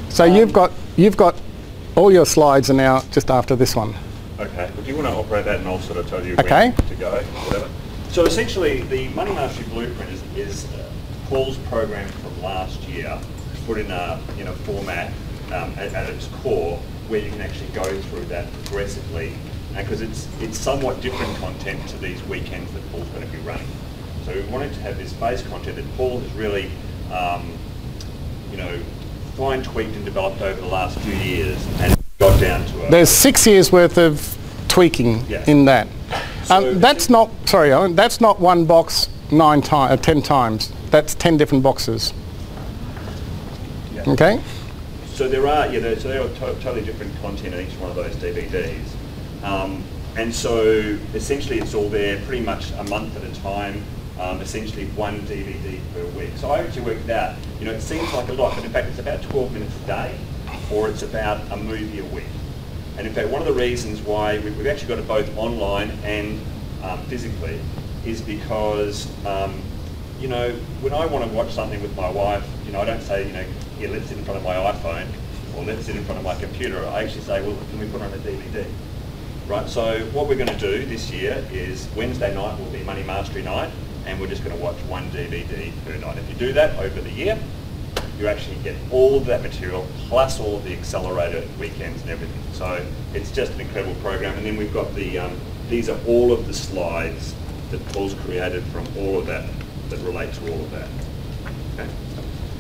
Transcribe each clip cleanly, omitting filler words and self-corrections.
So you've got all your slides are now just after this one. Okay. Well, do you want to operate that, and I'll sort of tell you okay. where to go, whatever. So essentially, the Money Mastery Blueprint is Paul's program from last year, put in a format at its core where you can actually go through that progressively, because it's somewhat different content to these weekends that Paul's going to be running. So we wanted to have this base content that Paul has really, fine-tweaked and developed over the last few years, and got down to a... There's 6 years worth of tweaking in that. So that's not, sorry, Owen, that's not one box 10 times. That's 10 different boxes. Yeah. Okay? So there are, there are totally different content in each one of those DVDs. And so essentially it's all there pretty much a month at a time, essentially one DVD per week. So I actually worked out, it seems like a lot, but in fact it's about 12 minutes a day, or it's about a movie a week. And in fact, one of the reasons why we've actually got it both online and physically is because, when I want to watch something with my wife, I don't say, here, let's sit in front of my iPhone or let's sit in front of my computer. I actually say, well, can we put on a DVD? Right, so what we're going to do this year is Wednesday night will be Money Mastery night, and we're just going to watch one DVD per night. If you do that over the year, you actually get all of that material plus all of the accelerator weekends and everything. So it's just an incredible program. And then we've got these are all of the slides that Paul's created from all of that relate to all of that. Okay?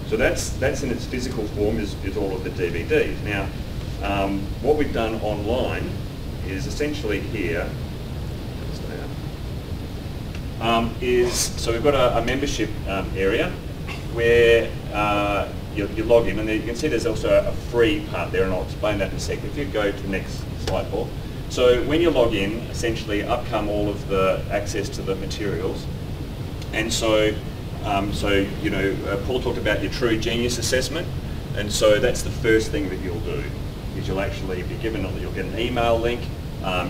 So that's in its physical form is all of the DVDs. Now, what we've done online is essentially here, so we've got a membership area where you log in, and you can see there's also a free part there, and I'll explain that in a second. If you go to the next slide, Paul. So when you log in, essentially up come all of the access to the materials, and so Paul talked about your True Genius assessment, and so that's the first thing that you'll do, is you'll actually be given, you'll get an email link,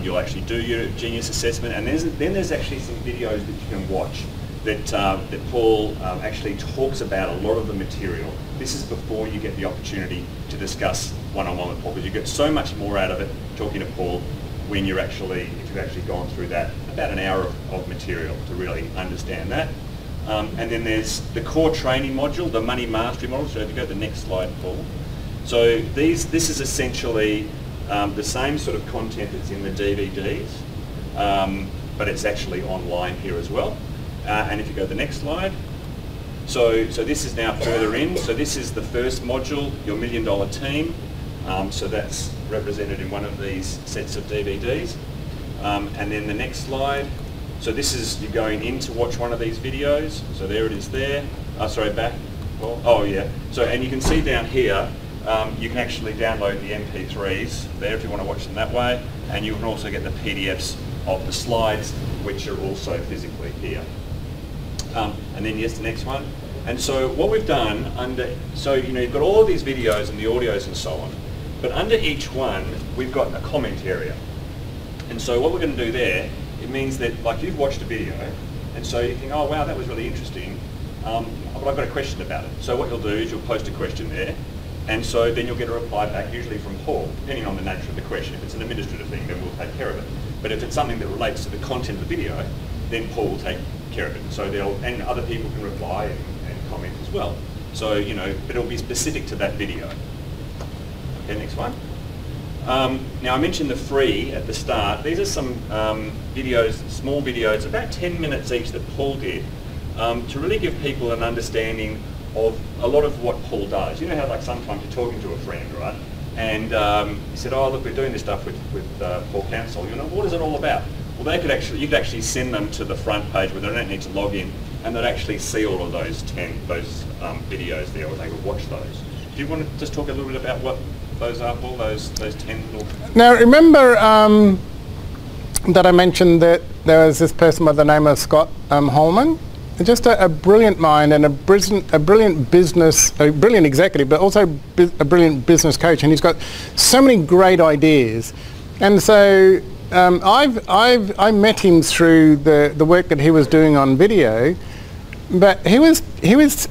you'll actually do your Genius assessment, and then there's actually some videos that you can watch that Paul actually talks about a lot of the material. This is before you get the opportunity to discuss one-on-one with Paul, because you get so much more out of it talking to Paul when if you've actually gone through that, about an hour of material to really understand that. And then there's the core training module, the Money Mastery module. So if you go to the next slide, Paul. So this is essentially the same sort of content that's in the DVDs, but it's actually online here as well. And if you go to the next slide, so this is now further in. So this is the first module, your $1 Million Team. So that's represented in one of these sets of DVDs. And then the next slide. So this is you going in to watch one of these videos. So there it is there. Sorry, back. Well, oh yeah. So, and you can see down here, you can actually download the MP3s there if you want to watch them that way. And you can also get the PDFs of the slides, which are also physically here. And then yes, the next one. And so what we've done you've got all of these videos and the audios and so on, but under each one, we've got a comment area. And so what we're going to do there, it means that, like, you've watched a video, and so you think, oh wow, that was really interesting, but I've got a question about it. So what you'll do is you'll post a question there, and so then you'll get a reply back, usually from Paul, depending on the nature of the question. If it's an administrative thing, then we'll take care of it. But if it's something that relates to the content of the video, then Paul will take care of it. So and other people can reply and comment as well. So, but it'll be specific to that video. Okay, next one. Now I mentioned the free at the start. These are some videos, small videos, about 10 minutes each that Paul did, to really give people an understanding of a lot of what Paul does. You know how, like, sometimes you're talking to a friend, right? And he said, oh look, we're doing this stuff with Paul Counsel. What is it all about? Well, you could actually send them to the front page where they don't need to log in, and they'd actually see all of those videos there, or they could watch those. Do you want to just talk a little bit about what those are, Paul? Those 10 little... Now remember that I mentioned that there was this person by the name of Scott Holman, just a brilliant mind and a brilliant executive, but also a brilliant business coach, and he's got so many great ideas. And so I met him through the work that he was doing on video, But he was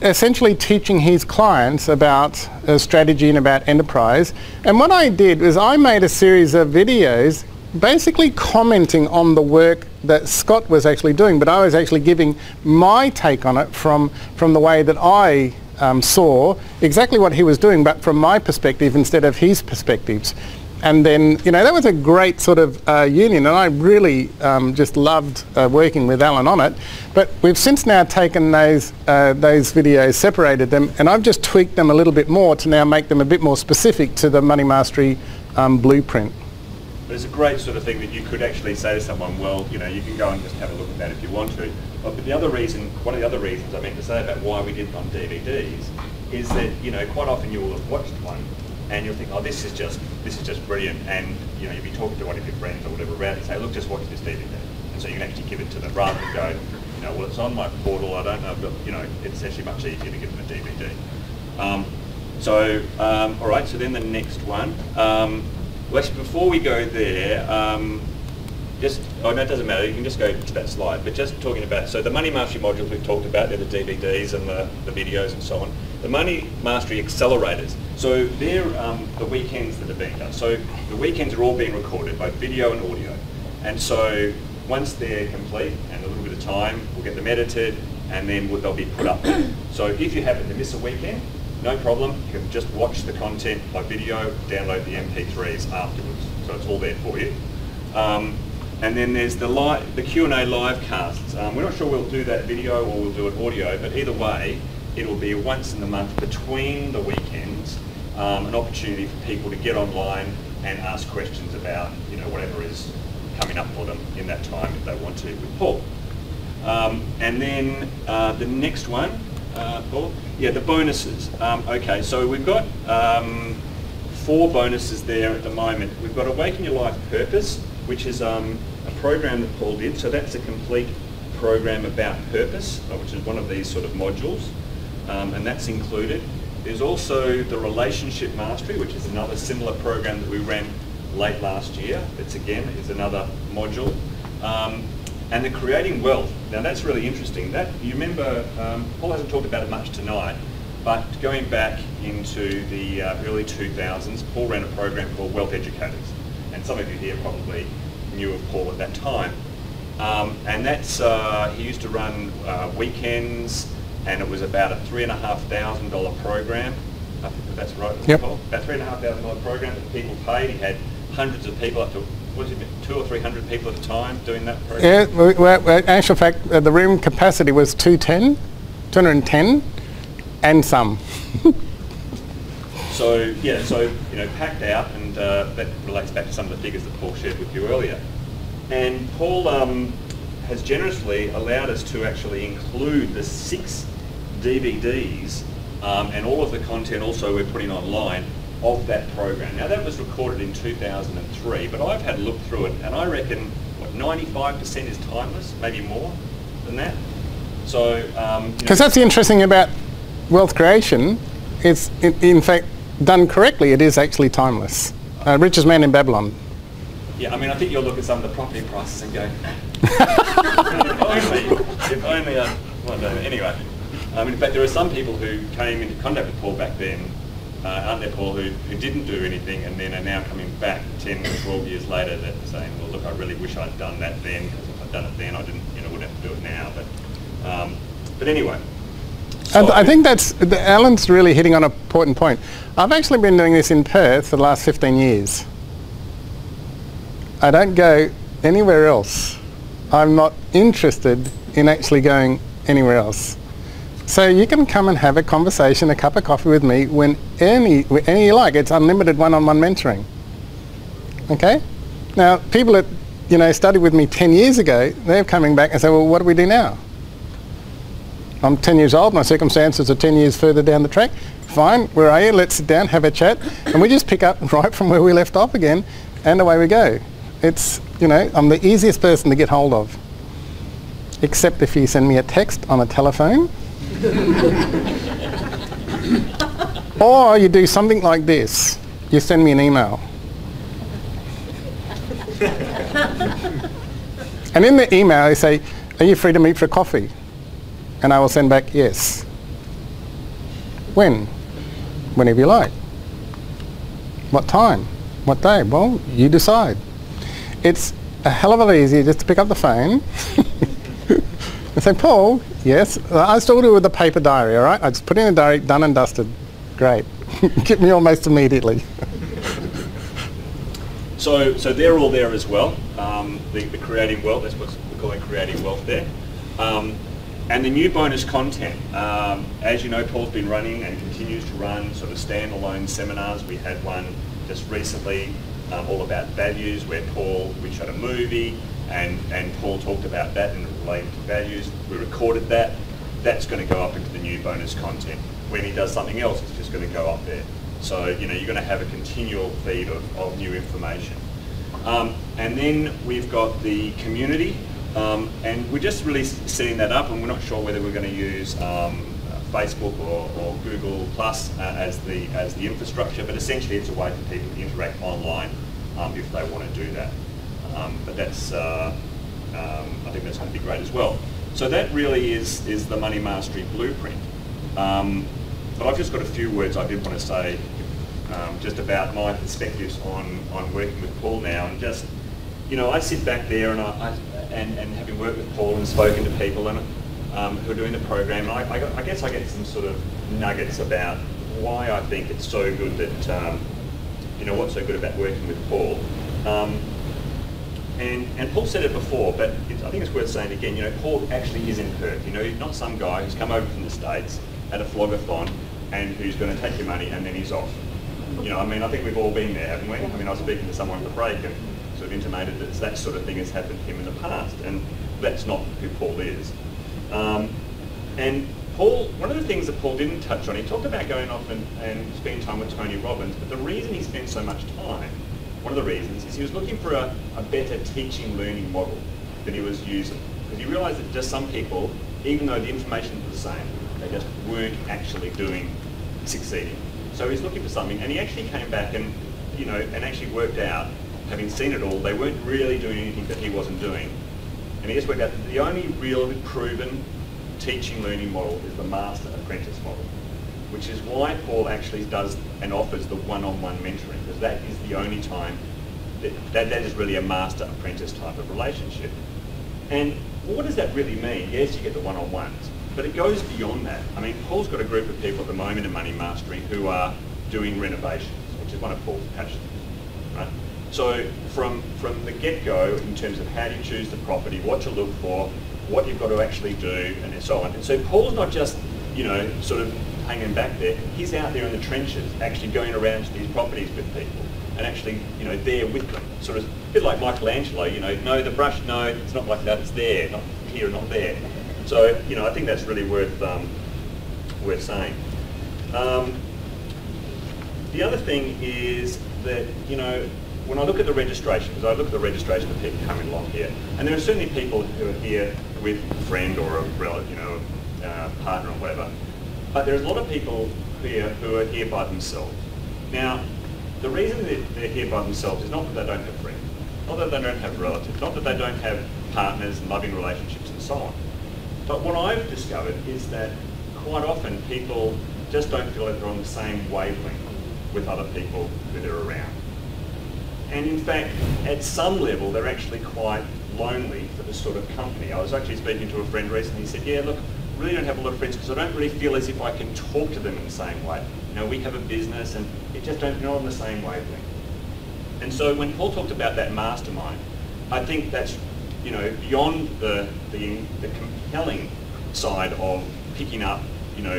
essentially teaching his clients about strategy and about enterprise. And what I did was I made a series of videos basically commenting on the work that Scott was actually doing, but I was actually giving my take on it from the way that I saw exactly what he was doing, but from my perspective instead of his perspectives. And then, you know, that was a great sort of union, and I really just loved working with Alan on it. But we've since now taken those videos, separated them, and I've just tweaked them a little bit more to now make them a bit more specific to the Money Mastery blueprint. But it's a great sort of thing that you could actually say to someone, well, you know, you can go and just have a look at that if you want to. But the other reason, one of the other reasons I meant to say about why we did it on DVDs is that, you know, quite often you will have watched one and you'll think, oh, this is just brilliant, and you know, you'll be talking to one of your friends or whatever around and say, look, just watch this DVD, and so you can actually give it to them rather than go, you know, well, it's on my portal, I don't know, but you know, it's actually much easier to give them a DVD. All right, so then the next one. Well, actually, before we go there, oh no, it doesn't matter, you can just go to that slide, but just talking about, so the Money Mastery modules we've talked about, they're the DVDs and the videos and so on. The Money Mastery accelerators, so they're the weekends that are being done. So the weekends are all being recorded, both video and audio. And so once they're complete and a little bit of time, we'll get them edited and then they'll be put up there. So if you happen to miss a weekend, no problem, you can just watch the content by video, download the MP3s afterwards. So it's all there for you. And then there's the Q&A live casts. We're not sure we'll do that video or we'll do it audio, but either way, it will be once in the month between the weekends, an opportunity for people to get online and ask questions about, you know, whatever is coming up for them in that time if they want to with Paul. And then the next one, Paul? Yeah, the bonuses. Okay, so we've got 4 bonuses there at the moment. We've got Awaken Your Life Purpose, which is a program that Paul did. So that's a complete program about purpose, which is one of these sort of modules, and that's included. There's also the Relationship Mastery, which is another similar program that we ran late last year. It's again is another module. And the Creating Wealth. Now that's really interesting. That, you remember, Paul hasn't talked about it much tonight, but going back into the early 2000s, Paul ran a program called Wealth Educators. And some of you here probably knew of Paul at that time. And that's, he used to run weekends, and it was about a $3,500 program. I think that's right. Yep. Paul? About $3,500 program that people paid. He had hundreds of people, up to, what was it, 200 or 300 people at a time doing that program? Yeah, well, in actual fact, the room capacity was 210 and some. So, yeah, so, you know, packed out, and that relates back to some of the figures that Paul shared with you earlier. And Paul has generously allowed us to actually include the 6 DVDs and all of the content also we're putting online of that program. Now that was recorded in 2003, but I've had a look through it, and I reckon, what, 95% is timeless, maybe more than that. So, because that's the interesting thing about wealth creation. It's in fact done correctly. It is actually timeless. Richest man in Babylon. Yeah, I mean, I think you'll look at some of the property prices and go, if only I, well, no, anyway. I mean, in fact, there are some people who came into contact with Paul back then, aren't there, Paul, who didn't do anything and then are now coming back 10 or 12 years later that are saying, well, look, I really wish I'd done that then, because if I'd done it then, I didn't, you know, wouldn't have to do it now. But anyway. So I think Alan's really hitting on an important point. I've actually been doing this in Perth for the last 15 years. I don't go anywhere else. I'm not interested in actually going anywhere else. So you can come and have a conversation, a cup of coffee with me when any you like. It's unlimited one-on-one mentoring. Okay? Now, people that, you know, studied with me 10 years ago, they're coming back and say, well, what do we do now? I'm 10 years old, my circumstances are 10 years further down the track. Fine, where are you? Let's sit down, have a chat, and we just pick up right from where we left off again, and away we go. It's, you know, I'm the easiest person to get hold of. Except if you send me a text on a telephone. Or you do something like this. You send me an email. And in the email you say, are you free to meet for coffee? And I will send back yes. When? Whenever you like. What time? What day? Well, you decide. It's a hell of a lot easier just to pick up the phone and say, Paul, yes, I still do it with the paper diary, all right? I just put in a diary, done and dusted. Great. Get me almost immediately. So they're all there as well. The creating wealth, that's what we're calling creating wealth there. And the new bonus content, as you know, Paul's been running and continues to run sort of standalone seminars. We had one just recently all about values, where we showed a movie and Paul talked about that and related to values. We recorded that. That's going to go up into the new bonus content. When he does something else, it's just going to go up there. So, you know, you're going to have a continual feed of new information. And then we've got the community, and we're just really setting that up, and we're not sure whether we're going to use Facebook or Google Plus as the infrastructure, but essentially it's a way for people to interact online if they want to do that. But that's, I think that's going to be great as well. So that really is the Money Mastery Blueprint. But I've just got a few words I did want to say just about my perspectives on working with Paul now, and just, you know, I sit back there and and having worked with Paul and spoken to people and who are doing the program, I guess I get some sort of nuggets about why I think it's so good that, you know, what's so good about working with Paul. And Paul said it before, but I think it's worth saying again, you know, Paul actually is in Perth. You know, he's not some guy who's come over from the States at a flogathon and who's going to take your money and then he's off. You know, I mean, I think we've all been there, haven't we? I mean, I was speaking to someone at the break and sort of intimated that sort of thing has happened to him in the past, and that's not who Paul is. And Paul, one of the things that Paul didn't touch on, he talked about going off and spending time with Tony Robbins, but the reason he spent so much time, one of the reasons, is he was looking for a better teaching learning model that he was using. Because he realised that just some people, even though the information was the same, they just weren't actually succeeding. So he's looking for something, and he actually came back and, you know, and actually worked out, having seen it all, they weren't really doing anything that he wasn't doing. And he just worked out that the only real proven teaching learning model is the master apprentice model, which is why Paul actually does and offers the one-on-one mentoring, because that is the only time that is really a master apprentice type of relationship. And what does that really mean? Yes, you get the one-on-ones, but it goes beyond that. I mean, Paul's got a group of people at the moment in Money Mastery who are doing renovations, which is one of Paul's passions, right? So from the get-go, in terms of how you choose the property, what to look for, what you've got to actually do, and so on. And so Paul's not just, you know, sort of hanging back there. He's out there in the trenches, actually going around to these properties with people, and actually, you know, there with them. Sort of a bit like Michelangelo, you know, no, the brush, no, it's not like that, it's there, not here, not there. So, you know, I think that's really worth saying. The other thing is that, you know, when I look at the registration, because I look at the registration of people coming along here, and there are certainly people who are here with a friend or a relative, you know, partner or whatever, but there's a lot of people here who are here by themselves. Now, the reason that they're here by themselves is not that they don't have friends, not that they don't have relatives, not that they don't have partners and loving relationships and so on. But what I've discovered is that quite often people just don't feel like they're on the same wavelength with other people who they're around. And in fact, at some level, they're actually quite lonely for this sort of company. I was actually speaking to a friend recently. He said, yeah, look, I really don't have a lot of friends because I don't really feel as if I can talk to them in the same way. You know, we have a business and it just don't know on the same wavelength. And so when Paul talked about that mastermind, I think that's, you know, beyond the compelling side of picking up, you know,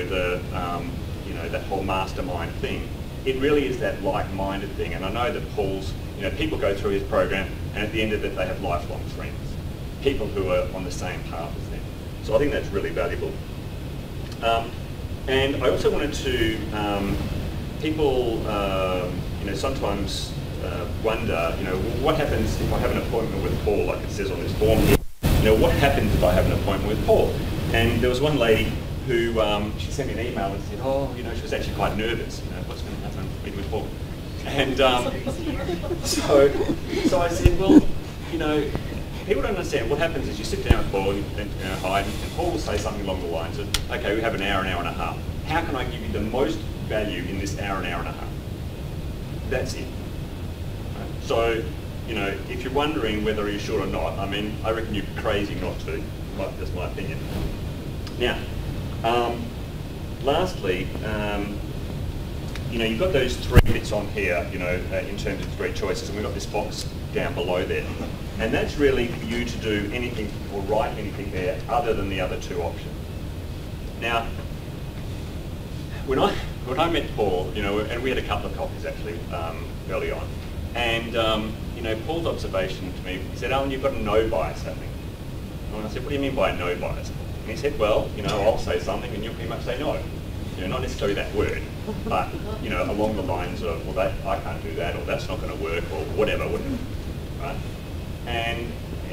you know, that whole mastermind thing. It really is that like-minded thing. And I know that Paul's, you know, people go through his program and at the end of it they have lifelong friends, people who are on the same path as them. So I think that's really valuable. And I also wanted to, people, you know, sometimes wonder, you know, what happens if I have an appointment with Paul, like it says on this form here. You know, what happens if I have an appointment with Paul? And there was one lady who, she sent me an email and said, oh, you know, she was actually quite nervous, you know, what's going to happen with Paul? And so I said, well, you know, people don't understand. What happens is you sit down with Paul and Hyde, and Paul will say something along the lines of, okay, we have an hour and a half. How can I give you the most value in this hour and a half? That's it. Right? So, you know, if you're wondering whether you should or not, I mean, I reckon you're crazy not to. That's my opinion. Now, lastly, you know, you've got those 3 bits on here, you know, in terms of 3 choices, and we've got this box down below there. And that's really for you to do anything or write anything there other than the other 2 options. Now, when I met Paul, you know, and we had a couple of coffees actually early on, and you know, Paul's observation to me, he said, Alan, you've got a no bias happening. And I said, what do you mean by a no bias? And he said, well, you know, I'll say something and you'll pretty much say no. You know, not necessarily that word, but, you know, along the lines of, well, that, I can't do that, or that's not going to work, or whatever, right? And,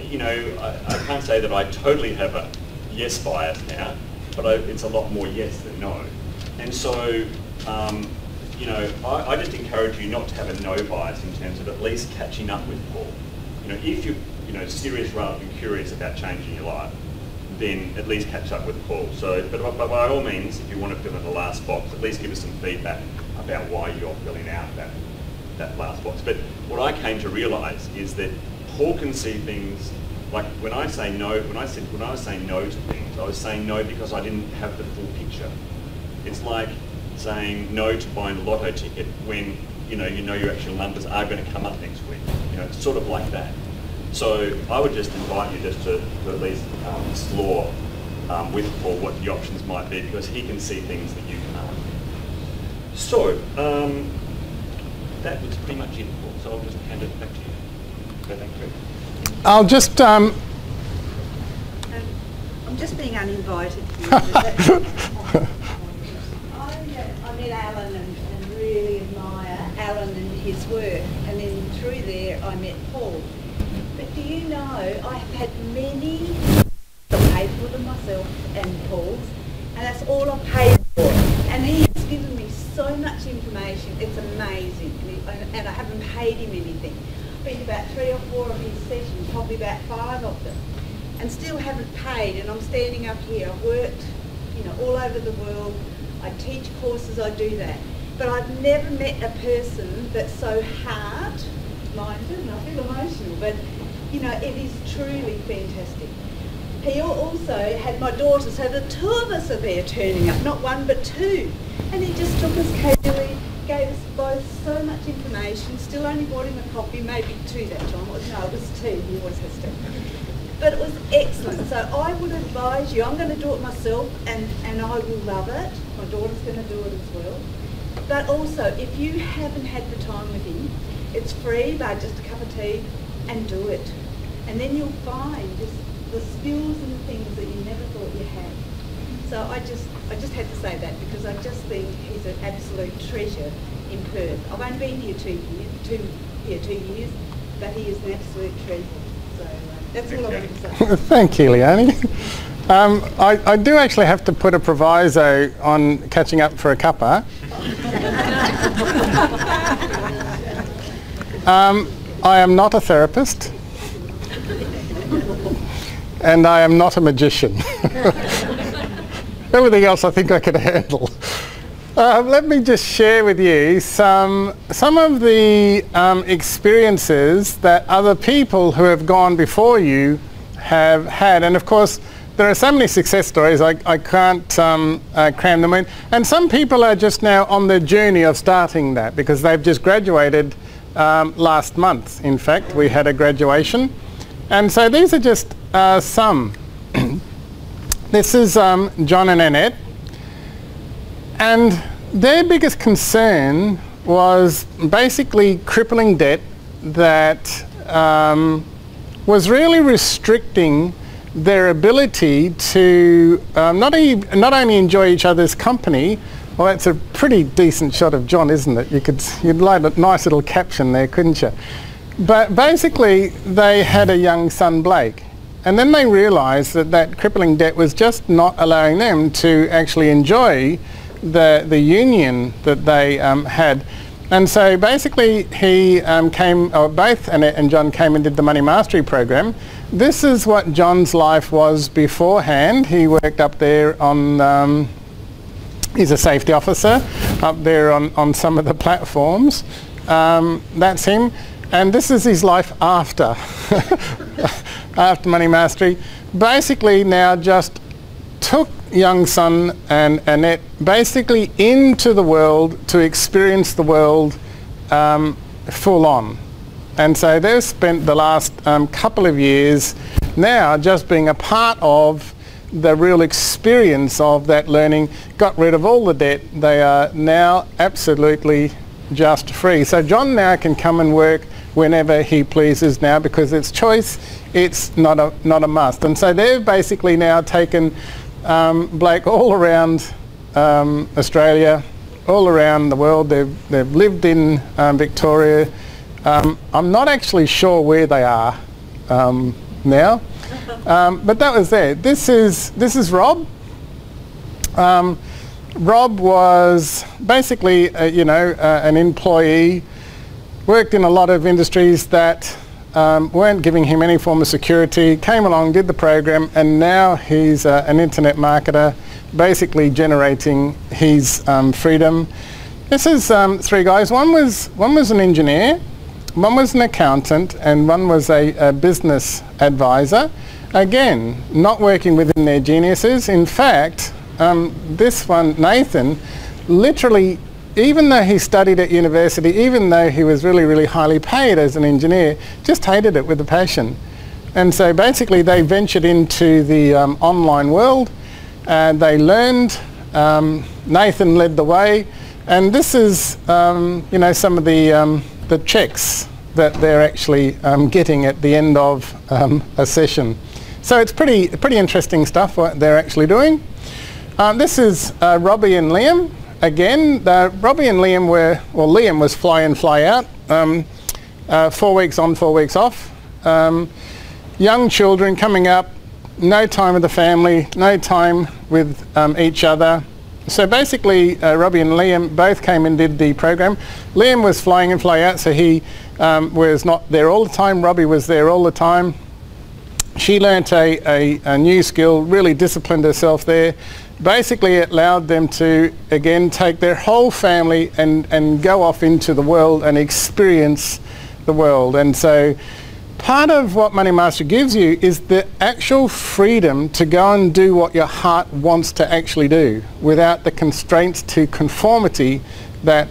you know, I can't say that I totally have a yes bias now, but it's a lot more yes than no. And so, you know, I just encourage you not to have a no bias in terms of at least catching up with Paul. You know, if you're, you know, serious rather than curious about changing your life, then at least catch up with Paul. So, but by all means, if you want to fill in the last box, at least give us some feedback about why you're filling out that last box. But what I came to realise is that Paul can see things, like when I say no, when I was saying no to things, I was saying no because I didn't have the full picture. It's like saying no to buying a lotto ticket when you know your actual numbers are going to come up next week. You know, it's sort of like that. So I would just invite you just to at least explore with Paul what the options might be, because he can see things that you can't. So that was pretty much it, Paul. So I'll just hand it back to you. So thank you. I'll just... I'm just being uninvited here. I met Alan and really admire Alan and his work, and then through there I met Paul. But do you know, I've had many paid for them myself and Paul's, and that's all I paid for. And he has given me so much information, it's amazing, and I haven't paid him anything. I've been to about 3 or 4 of his sessions, probably about 5 of them, and still haven't paid. And I'm standing up here, I've worked, you know, all over the world, I teach courses, I do that. But I've never met a person that's so hard-minded, and I feel emotional, but you know, it is truly fantastic. He also had my daughter, so the 2 of us are there turning up, not 1 but 2. And he just took us casually, gave us both so much information, still only bought him a coffee, maybe 2 that time. It was 2, he always has to. But it was excellent. So I would advise you, I'm going to do it myself and I will love it. My daughter's going to do it as well. But also, if you haven't had the time with him, it's free, buy just a cup of tea and do it. And then you'll find just the skills and the things that you never thought you had. So I just had to say that, because I just think he's an absolute treasure in Perth. I've only been here 2 years, but he is an absolute treasure. So that's all I want to say. Thank you, Leonie. I do actually have to put a proviso on catching up for a cuppa. I am not a therapist, and I am not a magician. Everything else I think I can handle. Let me just share with you some of the experiences that other people who have gone before you have had. And of course, there are so many success stories, I can't cram them in. And some people are just now on the journey of starting that, because they've just graduated last month. In fact, we had a graduation. And so these are just some. This is John and Annette. And their biggest concern was basically crippling debt that was really restricting their ability to not only enjoy each other's company. Well, that's a pretty decent shot of John, isn't it? You'd like a nice little caption there, couldn't you? But basically, they had a young son, Blake, and then they realised that crippling debt was just not allowing them to actually enjoy the union that they had. And so basically he both Annette and John came and did the Money Mastery program. This is what John's life was beforehand. He worked up there on, he's a safety officer up there on some of the platforms. That's him. And this is his life after, after Money Mastery. Basically now just took young son and Annette basically into the world to experience the world full on. And so they've spent the last couple of years now just being a part of the real experience of that learning, got rid of all the debt. They are now absolutely just free. So John now can come and work whenever he pleases now because it's choice, it's not a must. And so they've basically now taken Blake all around Australia, all around the world. They've lived in Victoria. I'm not actually sure where they are now, but that was there. This is Rob. Rob was basically an employee, worked in a lot of industries that weren't giving him any form of security, came along, did the program, and now he's an internet marketer, basically generating his freedom. This is three guys. One was an engineer, one was an accountant, and one was a business advisor. Again, not working within their geniuses. In fact, this one, Nathan, literally, even though he studied at university, even though he was really, really highly paid as an engineer, just hated it with a passion. And so basically they ventured into the online world and they learned. Nathan led the way, and this is some of the checks that they're actually getting at the end of a session. So it's pretty interesting stuff what they're actually doing. This is Robbie and Liam. Again, Robbie and Liam Liam was fly in, fly out, 4 weeks on, 4 weeks off. Young children coming up, no time with the family, no time with each other. So basically, Robbie and Liam both came and did the program. Liam was flying in, fly out, so he was not there all the time. Robbie was there all the time. She learnt a new skill, really disciplined herself there. Basically it allowed them to again take their whole family and go off into the world and experience the world. And so part of what Money Master gives you is the actual freedom to go and do what your heart wants to actually do without the constraints to conformity that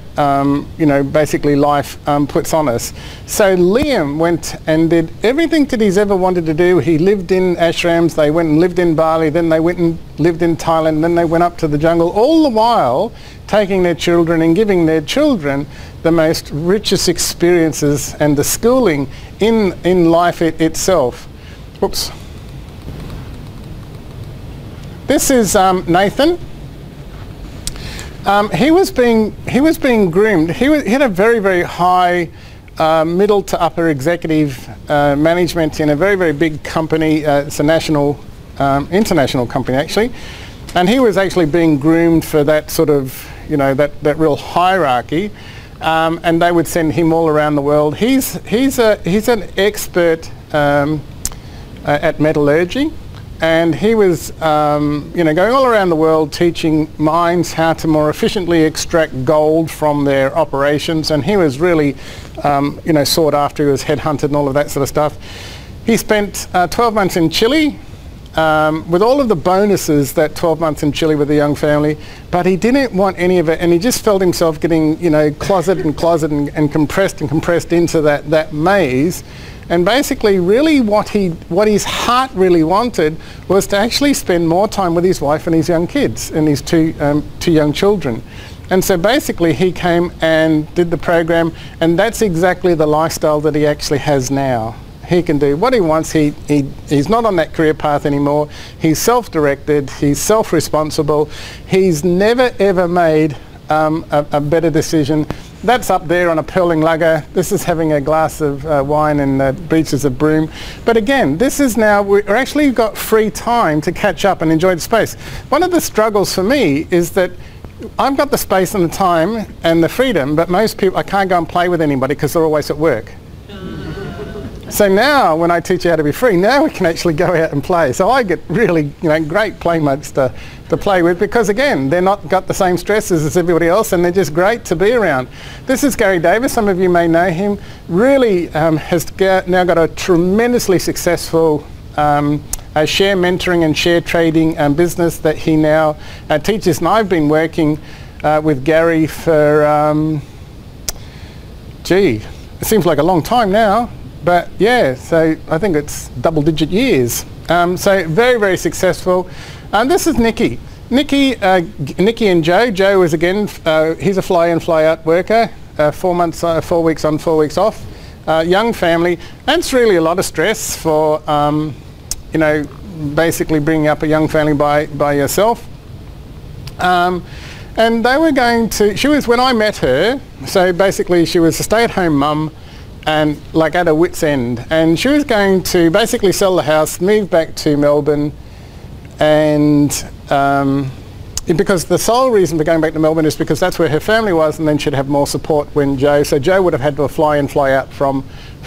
basically life puts on us. So Liam went and did everything that he's ever wanted to do. He lived in ashrams, they went and lived in Bali, then they went and lived in Thailand, then they went up to the jungle, all the while taking their children and giving their children the most richest experiences and the schooling in life itself. Whoops. This is Nathan. He was being groomed. He had a very, very high middle to upper executive management in a very, very big company. It's a national, international company actually, and he was actually being groomed for that sort of, that real hierarchy, and they would send him all around the world. He's an expert at metallurgy. And he was, going all around the world teaching mines how to more efficiently extract gold from their operations. And he was really, sought after. He was headhunted and all of that sort of stuff. He spent 12 months in Chile with all of the bonuses that 12 months in Chile with a young family. But he didn't want any of it, and he just felt himself getting, closeted and compressed into that maze. And basically really what his heart really wanted was to actually spend more time with his wife and his young kids and his two young children. And so basically he came and did the program, and that's exactly the lifestyle that he actually has now. He can do what he wants. He's not on that career path anymore. He's self-directed, he's self-responsible. He's never ever made a better decision. That's up there on a purling lugger. This is having a glass of wine and the beaches of Broome. But again, this is now, we're actually got free time to catch up and enjoy the space. One of the struggles for me is that I've got the space and the time and the freedom, but most people, I can't go and play with anybody because they're always at work. So now when I teach you how to be free, now we can actually go out and play. So I get really, great playmates to play with because, again, they're not got the same stresses as everybody else and they're just great to be around. This is Gary Davis. Some of you may know him. Really has now got a tremendously successful share mentoring and share trading business that he now teaches. And I've been working with Gary for, it seems like a long time now. But yeah, so I think it's double-digit years. So very, very successful. This is Nikki. Nikki and Joe. Joe is again, he's a fly-in, fly-out worker. 4 weeks on, 4 weeks off. Young family. That's really a lot of stress for, basically bringing up a young family by yourself. And they were going to, when I met her, so basically she was a stay-at-home mum and like at a wit's end, and she was going to basically sell the house, move back to Melbourne, and because the sole reason for going back to Melbourne is because that's where her family was, and then she'd have more support when so Joe would have had to fly in, fly out from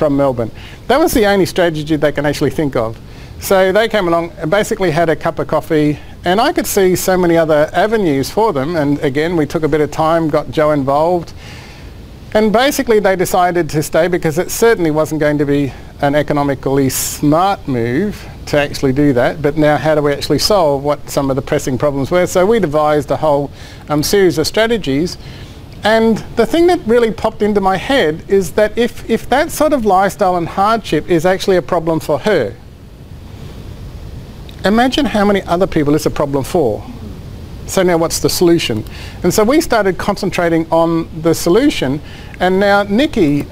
Melbourne. That was the only strategy they can actually think of. So they came along and basically had a cup of coffee, and I could see so many other avenues for them, and again we took a bit of time, got Joe involved. And basically they decided to stay because it certainly wasn't going to be an economically smart move to actually do that. But now how do we actually solve what some of the pressing problems were? So we devised a whole series of strategies. And the thing that really popped into my head is that if that sort of lifestyle and hardship is actually a problem for her, imagine how many other people it's a problem for. So now what's the solution? And so we started concentrating on the solution, and now Nikki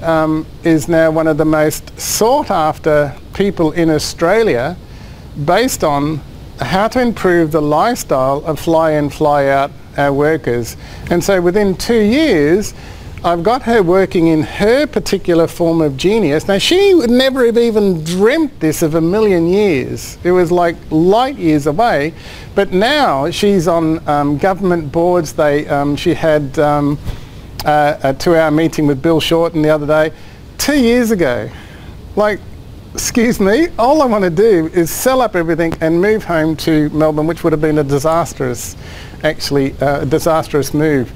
is now one of the most sought after people in Australia based on how to improve the lifestyle of fly in, fly out workers. And so within 2 years I've got her working in her particular form of genius. Now she would never have even dreamt this of a million years. It was like light years away. But now she's on government boards. She had a 2-hour meeting with Bill Shorten the other day, 2 years ago. Like, excuse me, all I want to do is sell up everything and move home to Melbourne, which would have been a disastrous move.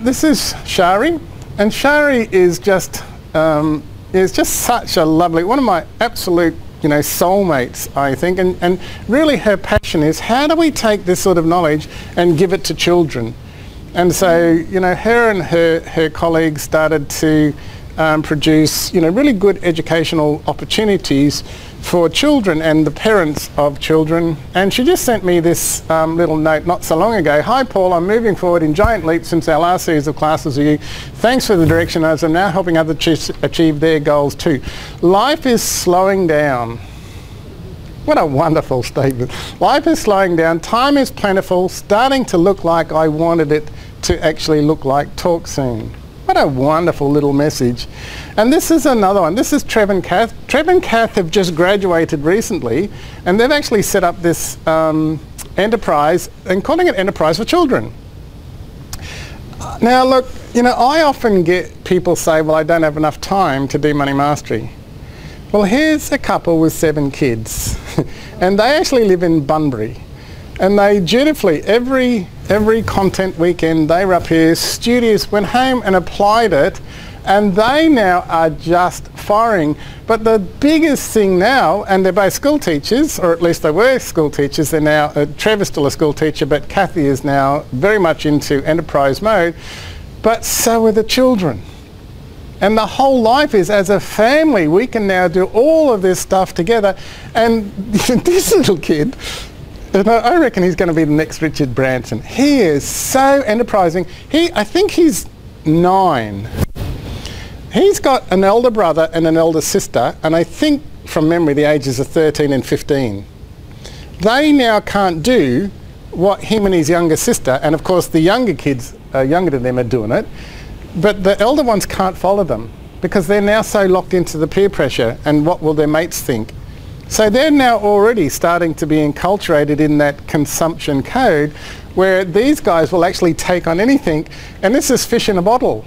This is Shari, and Shari is just such a lovely, one of my absolute soulmates, I think, and really her passion is how do we take this sort of knowledge and give it to children. And so her and her colleagues started to produce really good educational opportunities for children and the parents of children. And she just sent me this little note not so long ago. Hi Paul, I'm moving forward in giant leaps since our last series of classes with you. Thanks for the direction as I'm now helping others achieve their goals too. Life is slowing down. What a wonderful statement. Life is slowing down, time is plentiful, starting to look like I wanted it to actually look like. Talk soon. What a wonderful little message. And this is another one. This is Trev and Kath. Trev and Kath have just graduated recently, and they've actually set up this enterprise and calling it Enterprise for Children. Now look, I often get people say, well, I don't have enough time to do money mastery. Well, here's a couple with 7 kids and they actually live in Bunbury, and they dutifully every content weekend they were up here, studios, went home and applied it, and they now are just firing. But the biggest thing now, and they're both school teachers, or at least they were school teachers, they're now, Trevor's still a school teacher, but Kathy is now very much into enterprise mode, but so are the children. And the whole life is, as a family, we can now do all of this stuff together. And this little kid, I reckon he's going to be the next Richard Branson. He is so enterprising. I think he's 9. He's got an elder brother and an elder sister, and I think from memory the ages are 13 and 15. They now can't do what him and his younger sister, and of course the younger kids younger than them are doing it, but the elder ones can't follow them because they're now so locked into the peer pressure and what will their mates think. So they're now already starting to be enculturated in that consumption code where these guys will actually take on anything, and this is fish in a bottle.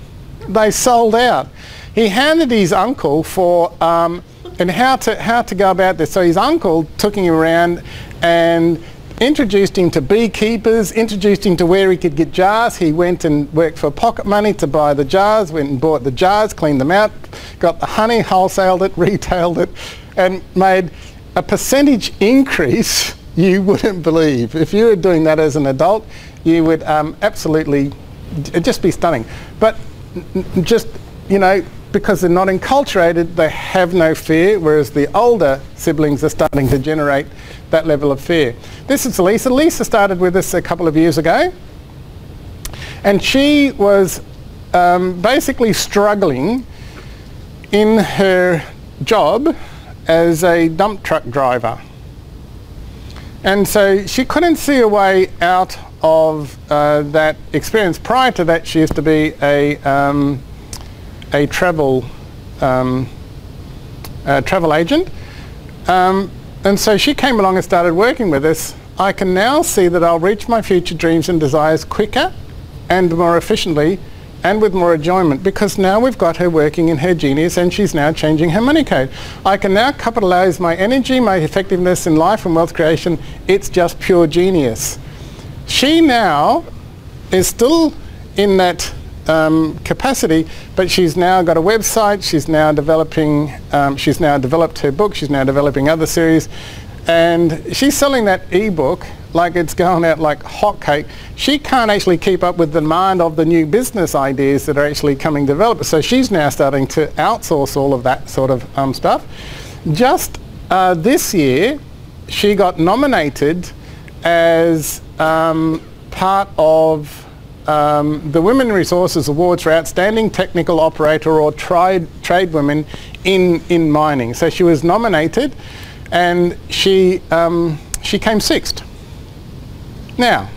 They sold out. He handed his uncle for and how to go about this. So his uncle took him around and introduced him to beekeepers, introduced him to where he could get jars. He went and worked for pocket money to buy the jars, went and bought the jars, cleaned them out, got the honey, wholesaled it, retailed it, and made a percentage increase you wouldn't believe. If you were doing that as an adult, you would absolutely, it'd just be stunning. But just, you know, because they're not enculturated, they have no fear, whereas the older siblings are starting to generate that level of fear. This is Lisa. Lisa started with us a couple of years ago, and she was basically struggling in her job as a dump truck driver. And so she couldn't see a way out of that experience. Prior to that, she used to be a travel agent. And so she came along and started working with us. I can now see that I'll reach my future dreams and desires quicker and more efficiently and with more enjoyment, because now we've got her working in her genius and she's now changing her money code. I can now capitalize my energy, my effectiveness in life and wealth creation. It's just pure genius. She now is still in that capacity, but she's now got a website, she's now developing, she's now developed her book, she's now developing other series, and she's selling that ebook like it's going out like hotcake. She can't actually keep up with the demand of the new business ideas that are actually coming developed. So she's now starting to outsource all of that sort of stuff. Just this year, she got nominated as part of the Women Resources Awards for Outstanding Technical Operator or Trade Women in Mining. So she was nominated, and she came sixth. Now,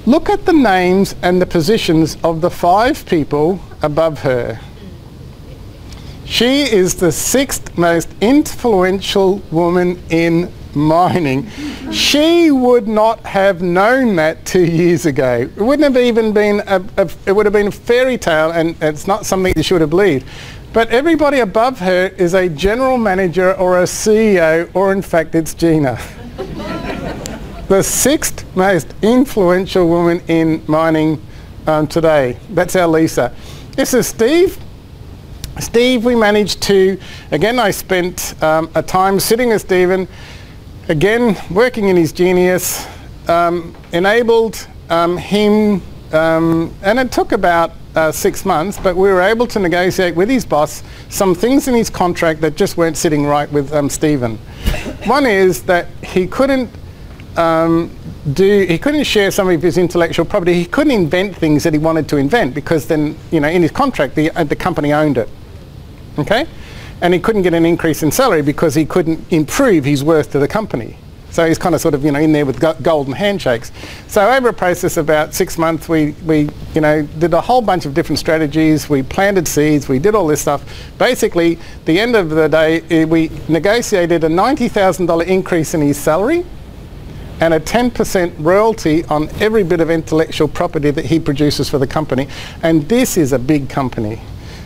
look at the names and the positions of the 5 people above her. She is the 6th most influential woman in mining. She would not have known that 2 years ago. It wouldn't have even been it would have been a fairy tale, and it's not something that she would have believed. But everybody above her is a general manager or a CEO, or in fact it's Gina. The 6th most influential woman in mining today. That's our Lisa. This is Steve. Steve, we managed to, again, I spent a time sitting with Stephen, again, working in his genius, enabled him, and it took about 6 months, but we were able to negotiate with his boss some things in his contract that just weren't sitting right with Stephen. One is that he couldn't he couldn't share some of his intellectual property. He couldn't invent things that he wanted to invent, because then, you know, in his contract the company owned it. Okay? And he couldn't get an increase in salary because he couldn't improve his worth to the company. So he's kind of sort of, you know, in there with golden handshakes. So over a process of about 6 months, we you know, did a whole bunch of different strategies. We planted seeds. We did all this stuff. Basically, the end of the day, we negotiated a $90,000 increase in his salary and a 10% royalty on every bit of intellectual property that he produces for the company. And this is a big company.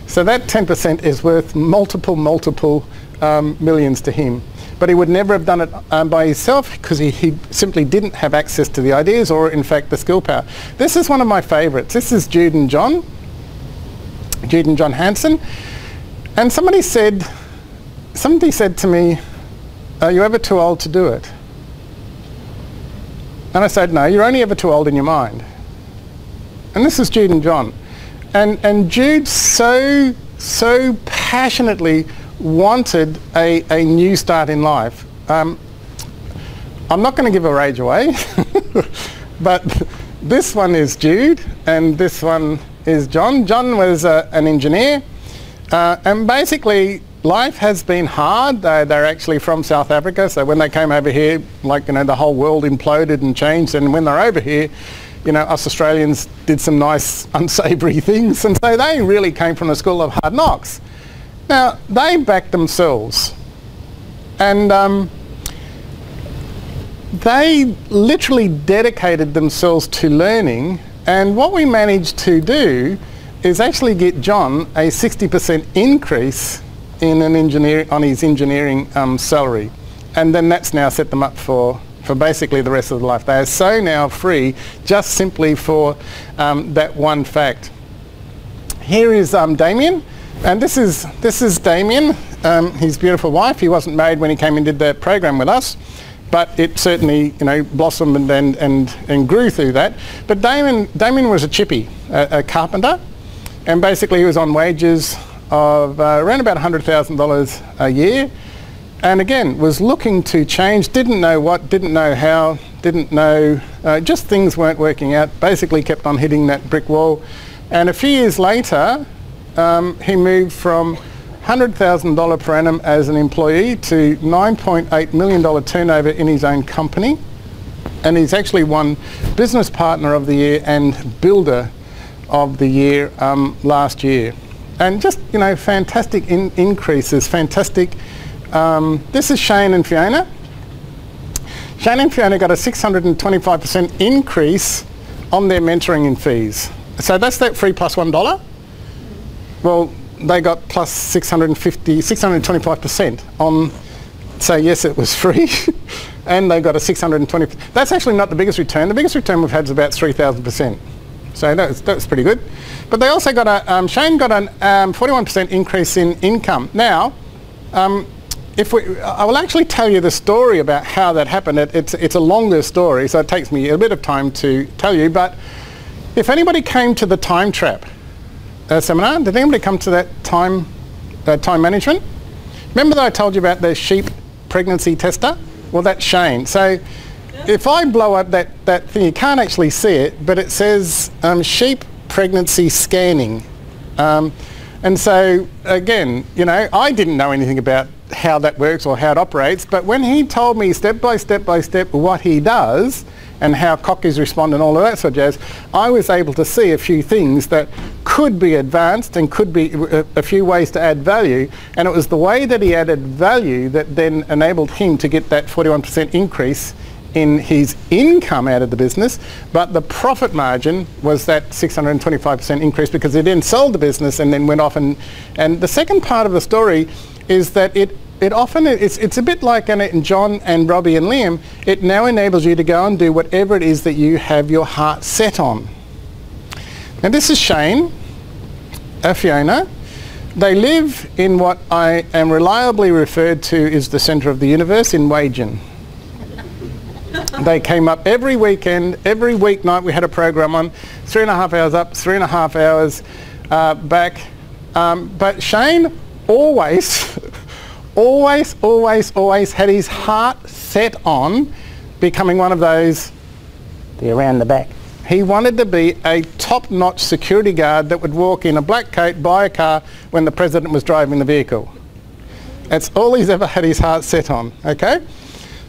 So that 10% is worth multiple millions to him. But he would never have done it by himself, because he simply didn't have access to the ideas or, in fact, the skill power. This is one of my favourites. This is Jude and John Hansen. And somebody said to me, "Are you ever too old to do it?" And I said, "No, you're only ever too old in your mind." And this is Jude and John. And Jude so passionately wanted a new start in life. I'm not going to give her age away, but this one is Jude and this one is John. John was an engineer, and basically life has been hard. They're actually from South Africa, so when they came over here, like, you know, the whole world imploded and changed, and when they're over here, you know, us Australians did some nice unsavoury things, and so they really came from the school of hard knocks. Now, they backed themselves, and they literally dedicated themselves to learning, and what we managed to do is actually get John a 60% increase in on his engineering salary, and then that's now set them up for basically the rest of their life. They are so now free just simply for that one fact. Here is Damien, and this is Damien, his beautiful wife. He wasn't married when he came and did the program with us, but it certainly, you know, blossomed and grew through that. But Damien was a chippy, a carpenter, and basically he was on wages of around about $100,000 a year, and again was looking to change, didn't know what, didn't know how, didn't know, just things weren't working out, basically kept on hitting that brick wall. And a few years later he moved from $100,000 per annum as an employee to $9.8 million turnover in his own company, and he's actually won Business Partner of the Year and Builder of the Year last year. And just, you know, fantastic increases, fantastic. This is Shane and Fiona. Shane and Fiona got a 625% increase on their mentoring and fees. So that's that free plus $1. Well, they got plus 625% on, so yes, it was free, and they got a 620. That's actually not the biggest return. The biggest return we've had is about 3,000%. So that's pretty good. But they also got a, Shane got a 41% increase in income. Now, I will actually tell you the story about how that happened. It's a longer story, so it takes me a bit of time to tell you. But if anybody came to the time trap seminar, did anybody come to that time management? Remember that I told you about the sheep pregnancy tester? Well, that's Shane. So if I blow up that thing, you can't actually see it, but it says sheep pregnancy scanning. And so again, you know, I didn't know anything about how that works or how it operates, but when he told me step by step by step what he does and how cockies respond and all of that sort of jazz, I was able to see a few things that could be advanced and could be a few ways to add value, and it was the way that he added value that then enabled him to get that 41% increase in his income out of the business, but the profit margin was that 625% increase because he then sold the business and then went off and the second part of the story is that it often, it's a bit like in John and Robbie and Liam, it now enables you to go and do whatever it is that you have your heart set on. Now this is Shane, Fiona. They live in what I am reliably referred to as the centre of the universe in Wagen. They came up every weekend, every weeknight we had a program on, 3.5 hours up, 3.5 hours back. But Shane always had his heart set on becoming one of those, the around the back. He wanted to be a top-notch security guard that would walk in a black coat, buy a car when the president was driving the vehicle. That's all he's ever had his heart set on, okay?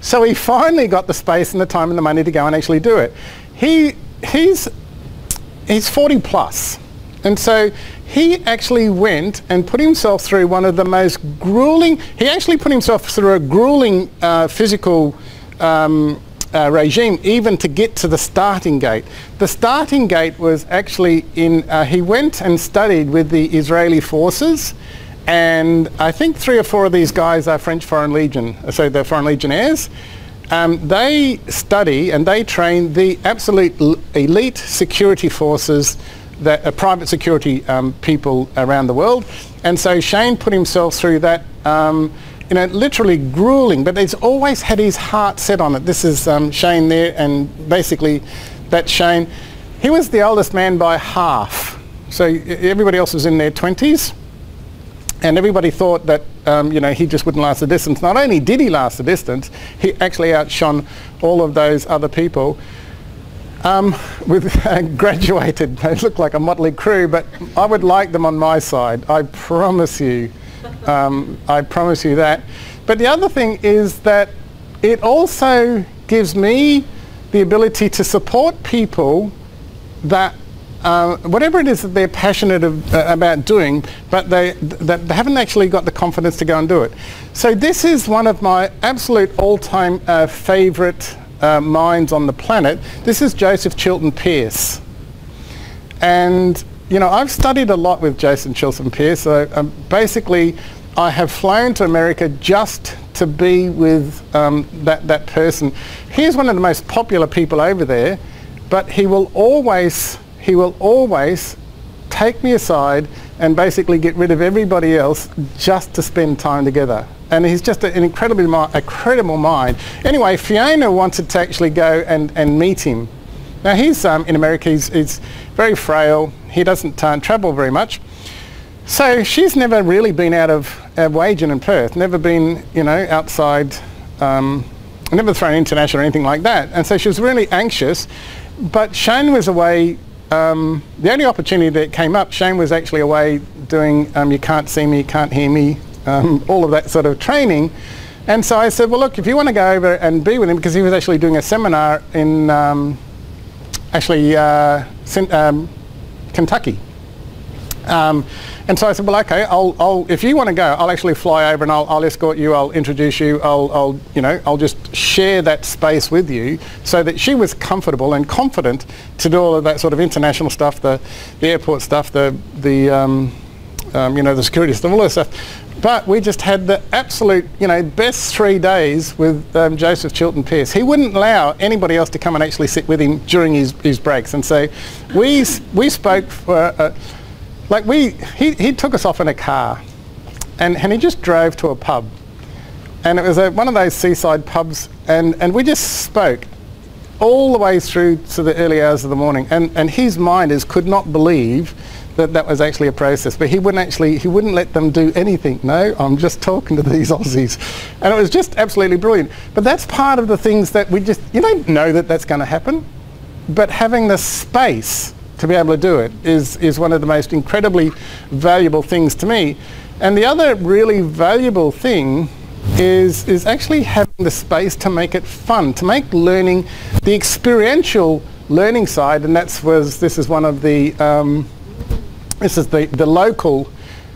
So he finally got the space and the time and the money to go and actually do it. He's 40 plus. And so he actually went and put himself through one of the most grueling, he actually put himself through a grueling physical regime even to get to the starting gate. The starting gate was actually in, he went and studied with the Israeli forces, and I think 3 or 4 of these guys are French Foreign Legion, so they're Foreign Legionnaires. They study and they train the absolute elite security forces that are private security people around the world. And so Shane put himself through that, you know, literally grueling, but he's always had his heart set on it. This is Shane there, and basically that's Shane. He was the oldest man by half. So everybody else was in their 20s. And everybody thought that, you know, he just wouldn't last the distance. Not only did he last the distance, he actually outshone all of those other people. With graduated, they look like a motley crew, but I would like them on my side. I promise you. I promise you that. But the other thing is that it also gives me the ability to support people that whatever it is that they're passionate about doing, but they haven't actually got the confidence to go and do it. So this is one of my absolute all-time favourite minds on the planet. This is Joseph Chilton Pearce. And, you know, I've studied a lot with Joseph Chilton Pearce. So basically, I have flown to America just to be with that person. He's one of the most popular people over there, but he will always take me aside and basically get rid of everybody else just to spend time together. And he's just an incredible mind. Anyway, Fiona wanted to actually go and meet him. Now he's in America, he's very frail, he doesn't travel very much. So she's never really been out of Wagen in Perth, never been, you know, outside, never thrown international or anything like that. And so she was really anxious, but Shane was away. The only opportunity that came up, Shane was actually away doing You Can't See Me, You Can't Hear Me, all of that sort of training. And so I said, well, look, if you want to go over and be with him, because he was actually doing a seminar in Kentucky. And so I said, well, okay, if you want to go, I'll actually fly over and I'll escort you, I'll introduce you, I'll just share that space with you, so that she was comfortable and confident to do all of that sort of international stuff, the airport stuff, the security stuff, all that stuff. But we just had the absolute, best 3 days with Joseph Chilton Pearce. He wouldn't allow anybody else to come and actually sit with him during his breaks. And so we spoke for, he took us off in a car and he just drove to a pub. And it was one of those seaside pubs, and we just spoke all the way through to the early hours of the morning. And his mind could not believe that was actually a process, but he wouldn't let them do anything. No, I'm just talking to these Aussies. And it was just absolutely brilliant. But that's part of the things that you don't know that that's going to happen, but having the space to be able to do it is one of the most incredibly valuable things to me. And the other really valuable thing is actually having the space to make it fun, to make learning, the experiential learning side, and this is one of the this is the local,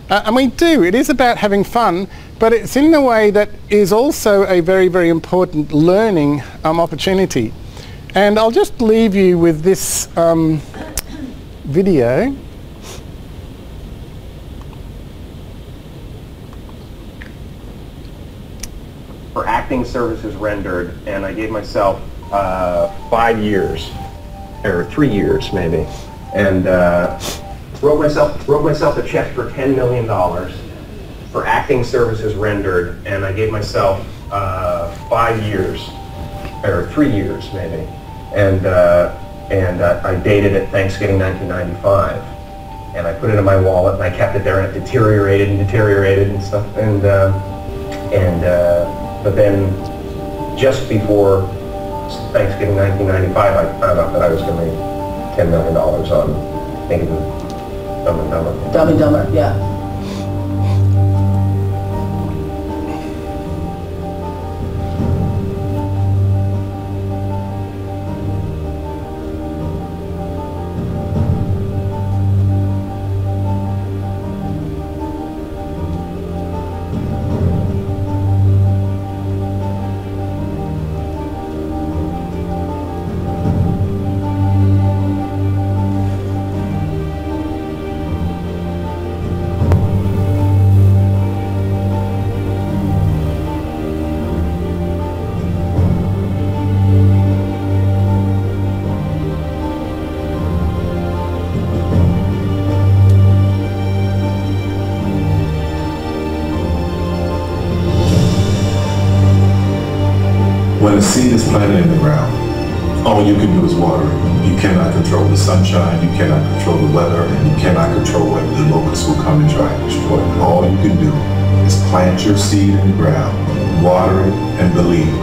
and it is about having fun, but it's in a way that is also a very, very important learning opportunity. And I'll just leave you with this video. For acting services rendered, and I gave myself 5 years, or 3 years maybe, and wrote myself a check for $10 million for acting services rendered, and I gave myself 5 years, or 3 years maybe, and I dated it Thanksgiving 1995, and I put it in my wallet and I kept it there, and it deteriorated and stuff, but then just before Thanksgiving 1995, I found out that I was going to make $10 million on, I think it was Dumb and Dumber. Dumb and Dumber, yeah. When a seed is planted in the ground, all you can do is water it. You cannot control the sunshine, you cannot control the weather, and you cannot control whether the locusts will come and try and destroy it. All you can do is plant your seed in the ground, water it, and believe.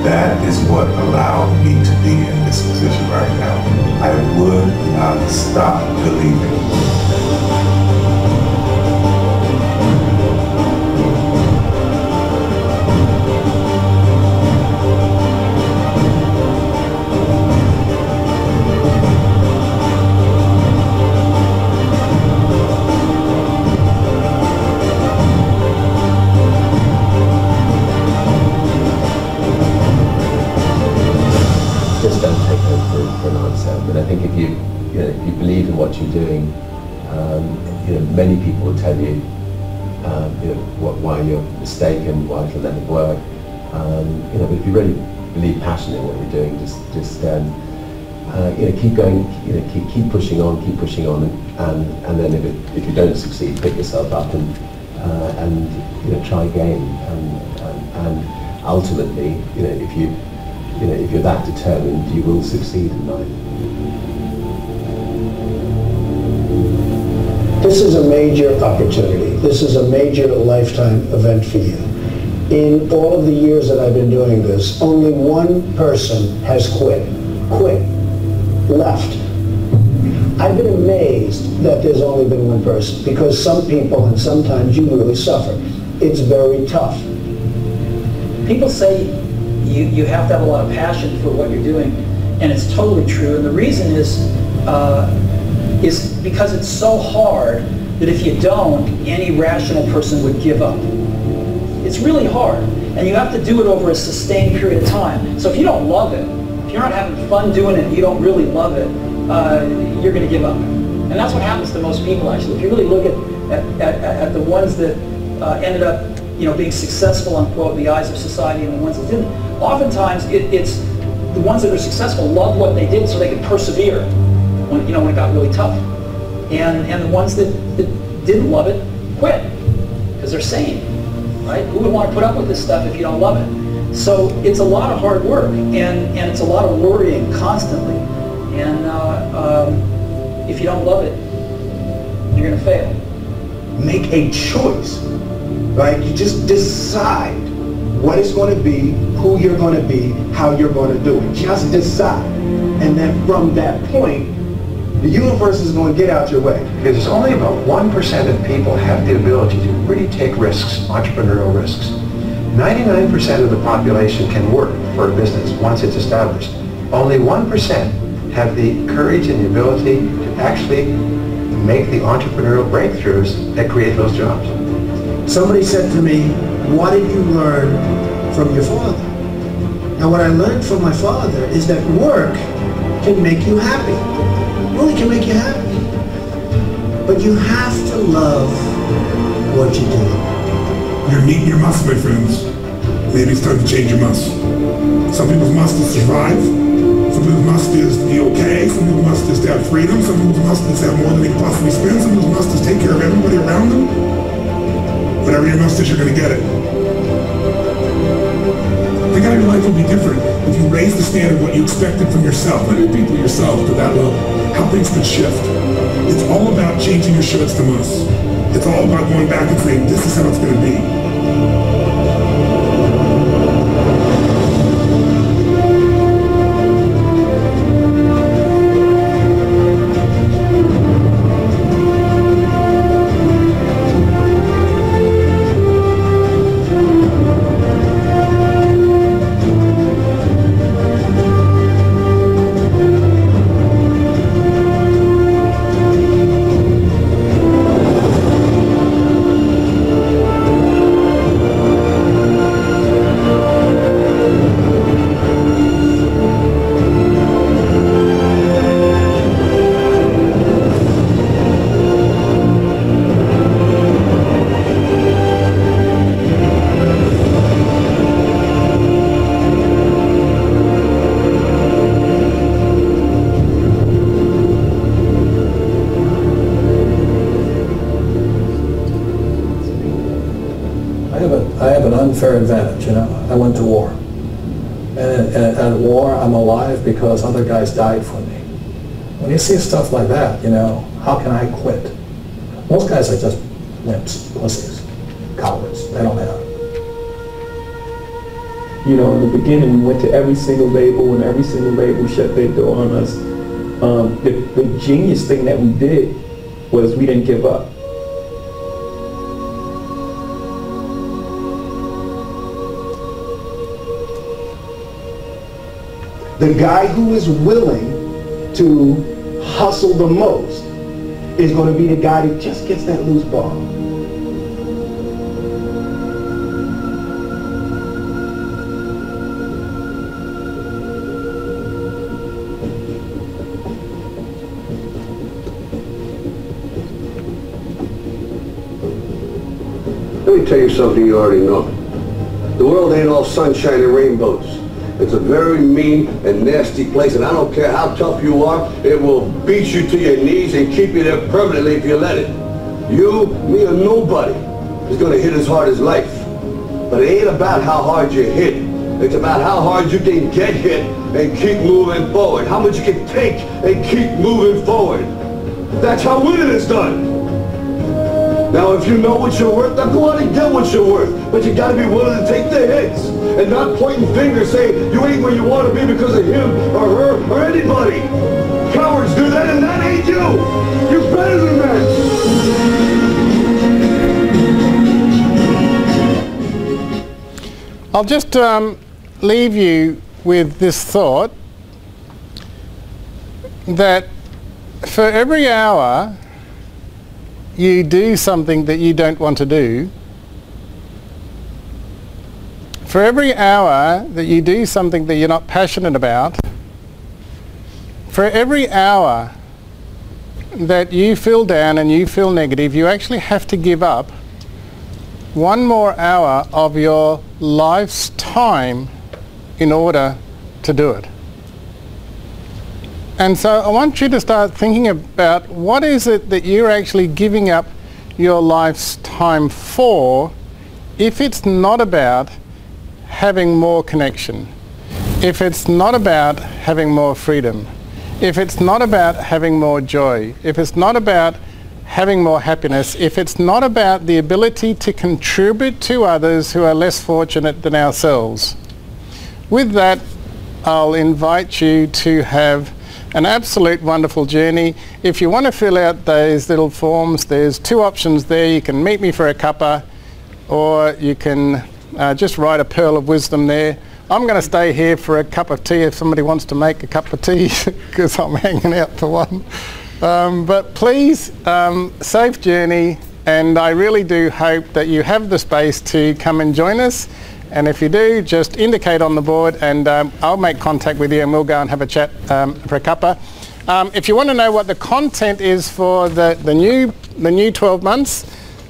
That is what allowed me to be in this position right now. I would not stop believing. many people will tell you, you know, why you're mistaken, why it'll never work. You know, but if you really believe passionate in what you're doing, just you know, keep going, you know, keep pushing on, and then if you don't succeed, pick yourself up and you know, try again, and ultimately, you know, if you're that determined, you will succeed in life. This is a major opportunity. This is a major lifetime event for you. In all of the years that I've been doing this, only one person has quit, left. I've been amazed that there's only been one person, because some people, and sometimes you really suffer. It's very tough. People say you have to have a lot of passion for what you're doing, and it's totally true. And the reason is because it's so hard that if you don't, any rational person would give up. It's really hard, and you have to do it over a sustained period of time. So if you don't love it, if you're not having fun doing it, and you don't really love it, you're going to give up. And that's what happens to most people, actually. If you really look at the ones that ended up, you know, being successful, unquote, in the eyes of society, and the ones that didn't, oftentimes it's the ones that are successful love what they did so they could persevere when, you know, when it got really tough. And the ones that didn't love it quit because they're sane, right? Who would want to put up with this stuff if you don't love it? So it's a lot of hard work, and it's a lot of worrying constantly. And if you don't love it, you're going to fail. Make a choice, right? You just decide what it's going to be, who you're going to be, how you're going to do it. Just decide. And then from that point, the universe is going to get out your way. Because only about 1% of people have the ability to really take risks, entrepreneurial risks. 99% of the population can work for a business once it's established. Only 1% have the courage and the ability to actually make the entrepreneurial breakthroughs that create those jobs. Somebody said to me, what did you learn from your father? Now, what I learned from my father is that work can make you happy. Really can make you happy. But you have to love what you do. You're meeting your must, my friends. Maybe it's time to change your must. Some people's must is survive. Some people's must is to be okay. Some people's must is to have freedom. Some people's must is to have more than they can possibly spend. Some people's must is take care of everybody around them. Whatever your must is, you're going to get it. Think how your life will be different if you raise the standard of what you expected from yourself. Let your people yourself to that level. How things could shift. It's all about changing your shoulds to musts. It's all about going back and saying, this is how it's going to be. I have an unfair advantage, you know. I went to war. And at war, I'm alive because other guys died for me. When you see stuff like that, you know, how can I quit? Most guys are just wimps, pussies, cowards. They don't have it. You know, in the beginning, we went to every single label, and every single label shut their door on us. The genius thing that we did was we didn't give up. The guy who is willing to hustle the most is going to be the guy that just gets that loose ball. Let me tell you something you already know. The world ain't all sunshine and rainbows. It's a very mean and nasty place, and I don't care how tough you are, it will beat you to your knees and keep you there permanently if you let it. You, me, or nobody is going to hit as hard as life. But it ain't about how hard you hit. It's about how hard you can get hit and keep moving forward. How much you can take and keep moving forward. That's how winning is done. Now, if you know what you're worth, now go out and get what you're worth. But you got to be willing to take the hits and not pointing fingers saying you ain't where you want to be because of him or her or anybody. Cowards do that, and that ain't you. You're better than that. I'll just leave you with this thought that for every hour you do something that you don't want to do, for every hour that you do something that you're not passionate about, for every hour that you feel down and you feel negative, you actually have to give up one more hour of your life's time in order to do it. And so I want you to start thinking about what is it that you're actually giving up your life's time for, if it's not about having more connection, if it's not about having more freedom, if it's not about having more joy, if it's not about having more happiness, if it's not about the ability to contribute to others who are less fortunate than ourselves. With that, I'll invite you to have an absolute wonderful journey. If you want to fill out those little forms, there's two options there. You can meet me for a cuppa, or you can just write a pearl of wisdom there. I'm going to stay here for a cup of tea if somebody wants to make a cup of tea, because I'm hanging out for one. But please, safe journey, and I really do hope that you have the space to come and join us. And if you do, just indicate on the board, and I'll make contact with you and we'll go and have a chat for a cuppa. If you want to know what the content is for the new 12 months,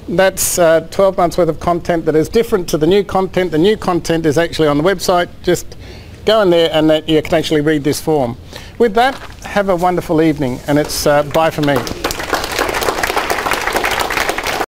that's 12 months worth of content that is different to the new content. The new content is actually on the website. Just go in there and you can actually read this form. With that, have a wonderful evening, and it's bye for me.